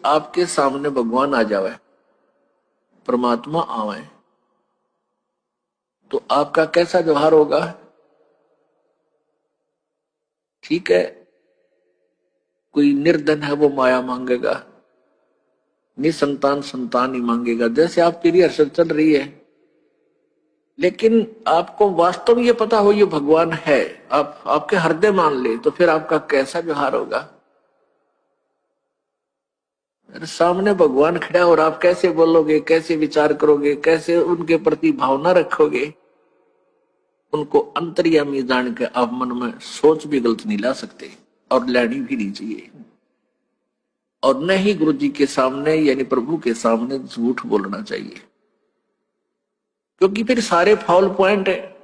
आपके सामने भगवान आ जावे, परमात्मा आवे, तो आपका कैसा व्यवहार होगा? ठीक है, कोई निर्धन है वो माया मांगेगा, निसंतान संतान ही मांगेगा, जैसे आपकी रिहर्सल चल रही है। लेकिन आपको वास्तव में ये पता हो ये भगवान है, आप आपके हृदय मान ले, तो फिर आपका कैसा व्यवहार होगा? सामने भगवान खड़ा है और आप कैसे बोलोगे, कैसे विचार करोगे, कैसे उनके प्रति भावना रखोगे? उनको अंतर्यामी जान के आप मन में सोच भी गलत नहीं ला सकते और लेनी भी नहीं चाहिए। और न ही गुरु जी के सामने यानी प्रभु के सामने झूठ बोलना चाहिए, क्योंकि फिर सारे फाउल पॉइंट है।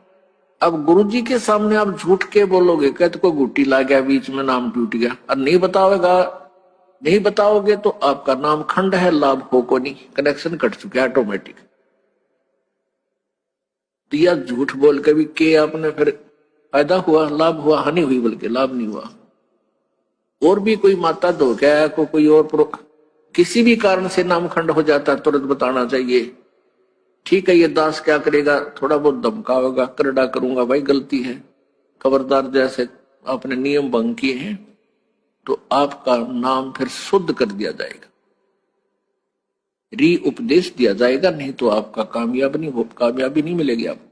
अब गुरु जी के सामने आप झूठ के बोलोगे, कहते को गुट्टी ला गया बीच में, नाम टूट गया, और नहीं बताओगे तो आपका नाम खंड है, लाभ हो को नहीं, कनेक्शन कट चुका है ऑटोमेटिक। तो यह झूठ बोल के भी के आपने फिर फायदा हुआ, लाभ हुआ, हानि हुई, बल्कि लाभ नहीं हुआ। और भी कोई माता धोखा को कोई और किसी भी कारण से नाम खंड हो जाता है, तुरंत बताना चाहिए। ठीक है, ये दास क्या करेगा, थोड़ा बहुत धमकावेगा, करड़ा करूंगा, भाई गलती है, खबरदार, जैसे आपने नियम भंग किए हैं, तो आपका नाम फिर शुद्ध कर दिया जाएगा, री उपदेश दिया जाएगा, नहीं तो आपका कामयाबी नहीं मिलेगी आपको।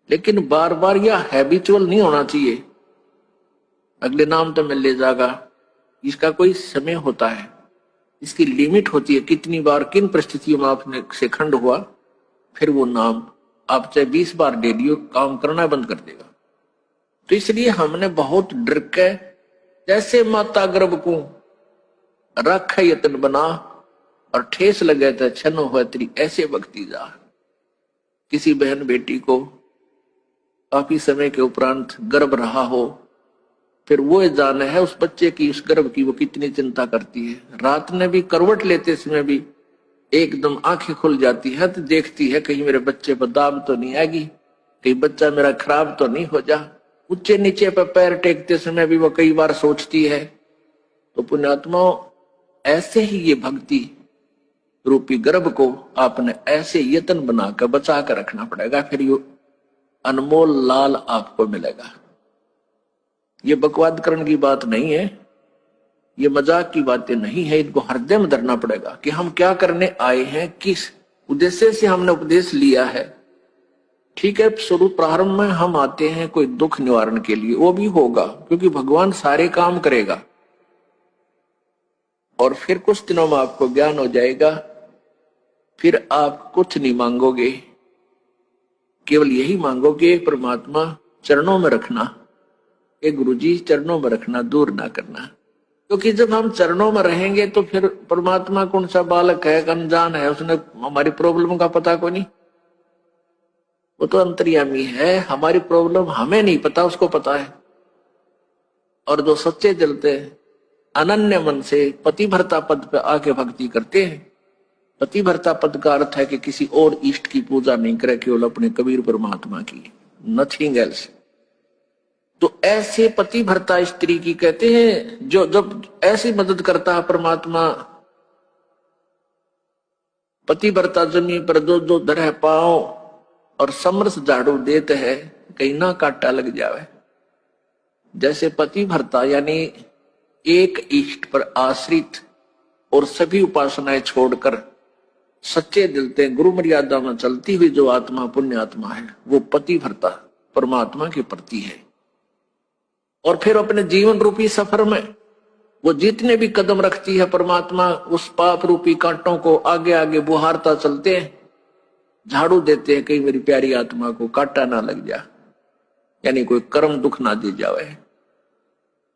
लेकिन बार बार यह हैबिचुअल नहीं होना चाहिए, अगले नाम तो मिल ले जाएगा। इसका कोई समय होता है, इसकी लिमिट होती है, कितनी बार किन परिस्थितियों में आपने से खंड हुआ, फिर वो नाम आप चाहे 20 बार डेली काम करना बंद कर देगा। तो इसलिए हमने बहुत डर के, जैसे माता गर्भ को रख यतन बना और ठेस लगे तो छन हो तेरी ऐसे भक्ति जा। किसी बहन बेटी को काफी समय के उपरांत गर्भ रहा हो, फिर वो जाने है उस बच्चे की, उस गर्भ की वो कितनी चिंता करती है। रात में भी करवट लेते समय भी एकदम आंखें खुल जाती है, तो देखती है कहीं मेरे बच्चे पर दाब तो नहीं आएगी, कहीं बच्चा मेरा खराब तो नहीं हो जा। ऊंचे नीचे पर पैर टेकते समय भी वो कई बार सोचती है। तो पुण्यात्माओं, ऐसे ही ये भक्ति रूपी गर्भ को आपने ऐसे यत्न बनाकर बचा कर रखना पड़ेगा, फिर ये अनमोल लाल आपको मिलेगा। ये बकवाद करने की बात नहीं है, ये मजाक की बातें नहीं है, इनको हृदय में धरना पड़ेगा कि हम क्या करने आए हैं, किस उद्देश्य से हमने उपदेश लिया है। ठीक है, शुरू प्रारंभ में हम आते हैं कोई दुख निवारण के लिए, वो भी होगा क्योंकि भगवान सारे काम करेगा, और फिर कुछ दिनों में आपको ज्ञान हो जाएगा, फिर आप कुछ नहीं मांगोगे, केवल यही मांगोगे परमात्मा चरणों में रखना, एक गुरुजी चरणों में रखना, दूर ना करना। क्योंकि जब हम चरणों में रहेंगे तो फिर परमात्मा कौन सा बालक है, अनजान है, उसने हमारी प्रॉब्लम का पता को नहीं, वो तो अंतर्यामी है, हमारी प्रॉब्लम हमें नहीं पता, उसको पता है। और जो सच्चे दिल से अनन्य मन से पतिभर्ता पद पे आके भक्ति करते हैं, पतिभर्ता पद का अर्थ है कि किसी और इष्ट की पूजा नहीं करे, केवल अपने कबीर परमात्मा की, नथिंग एल्स। तो ऐसे पतिभर्ता स्त्री की कहते हैं, जो जब ऐसी मदद करता है परमात्मा, पतिभर्ता जमीन पर दो दो धरे पांव और समरस झाड़ू देते हैं, कहीं ना काटा लग जावे। जैसे पतिभर्ता यानी एक इष्ट पर आश्रित और सभी उपासनाएं छोड़कर सच्चे दिल से गुरु मर्यादा में चलती हुई जो आत्मा पुण्य आत्मा है, वो पतिभर्ता परमात्मा के प्रति है। और फिर अपने जीवन रूपी सफर में वो जितने भी कदम रखती है परमात्मा, उस पाप रूपी कांटों को आगे आगे बुहारता चलते हैं, झाड़ू देते हैं, कहीं मेरी प्यारी आत्मा को कांटा ना लग जा, यानी कोई कर्म दुख ना दे जावे।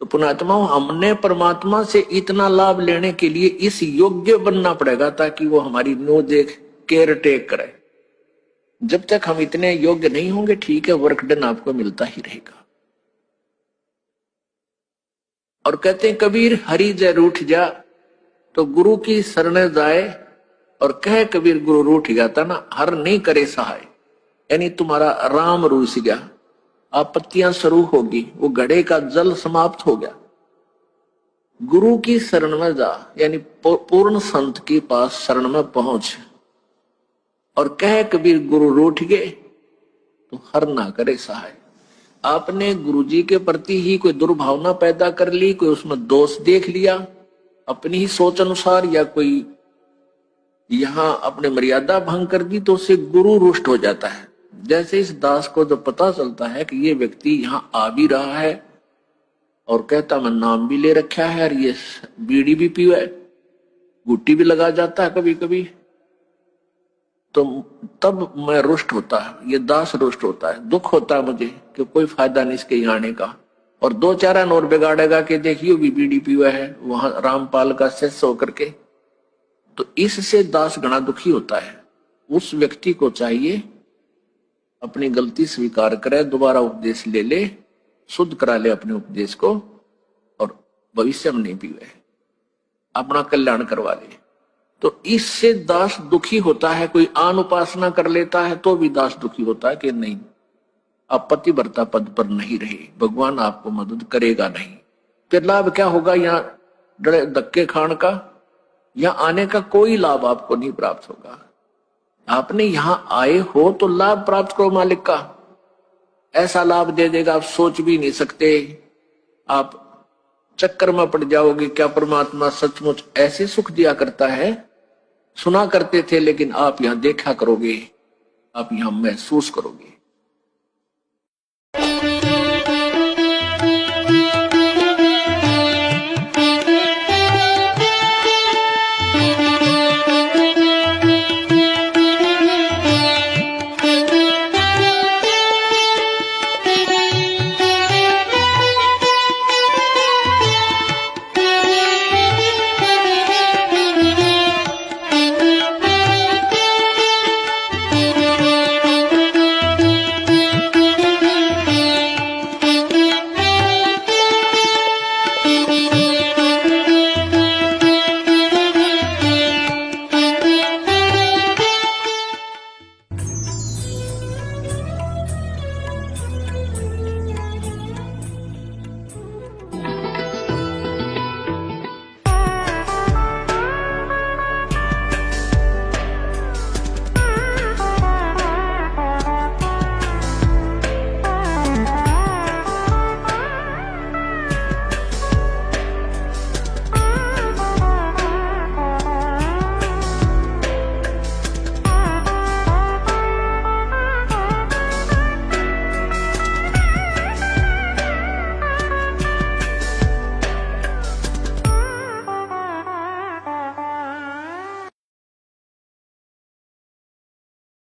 तो पुण्यात्माओं, हमने परमात्मा से इतना लाभ लेने के लिए इस योग्य बनना पड़ेगा ताकि वो हमारी नो देख केयर टेक करे। जब तक हम इतने योग्य नहीं होंगे, ठीक है, वर्क डन आपको मिलता ही रहेगा। और कहते हैं कबीर हरि जय रूठ जा, तो गुरु की शरण जाए, और कहे कबीर गुरु रूठ गया था ना, हर नहीं करे सहाय, यानी तुम्हारा राम रूस गया, आपत्तियां शुरू होगी, वो घड़े का जल समाप्त हो गया। गुरु की शरण में जा, यानी पूर्ण संत के पास शरण में पहुंच, और कह कबीर गुरु रूठ गए तो हर ना करे सहाय। आपने गुरुजी के प्रति ही कोई दुर्भावना पैदा कर ली, कोई उसमें दोष देख लिया अपनी ही सोच अनुसार, या कोई यहां अपने मर्यादा भंग कर दी, तो उससे गुरु रुष्ट हो जाता है। जैसे इस दास को जब पता चलता है कि ये व्यक्ति यहाँ आ भी रहा है और कहता मैं नाम भी ले रखा है, और ये बीड़ी भी पीवा है, गुट्टी भी लगा जाता है कभी कभी, तो तब मैं रुष्ट होता है, ये दास रुष्ट होता है, दुख होता है मुझे कि कोई फायदा नहीं इसके यहाँ आने का, और दो चार और बिगाड़ेगा कि देखियो भी बीड़ी पीवा है वहां रामपाल का शिष्य होकर के। तो इससे दास घना दुखी होता है। उस व्यक्ति को चाहिए अपनी गलती स्वीकार करे, दोबारा उपदेश ले ले, शुद्ध करा ले अपने उपदेश को, और भविष्य में नहीं पीवे, अपना कल्याण करवा ले। तो इससे दास दुखी होता है। कोई आन उपासना कर लेता है तो भी दास दुखी होता है कि नहीं, आप पतिव्रता पद पर नहीं रहे, भगवान आपको मदद करेगा नहीं। फिर लाभ क्या होगा? यहाँ डरे धक्के खान का, यहाँ आने का कोई लाभ आपको नहीं प्राप्त होगा। आपने यहां आए हो तो लाभ प्राप्त करो मालिक का, ऐसा लाभ दे देगा आप सोच भी नहीं सकते। आप चक्कर में पड़ जाओगे, क्या परमात्मा सचमुच ऐसे सुख दिया करता है? सुना करते थे, लेकिन आप यहां देखा करोगे, आप यहां महसूस करोगे।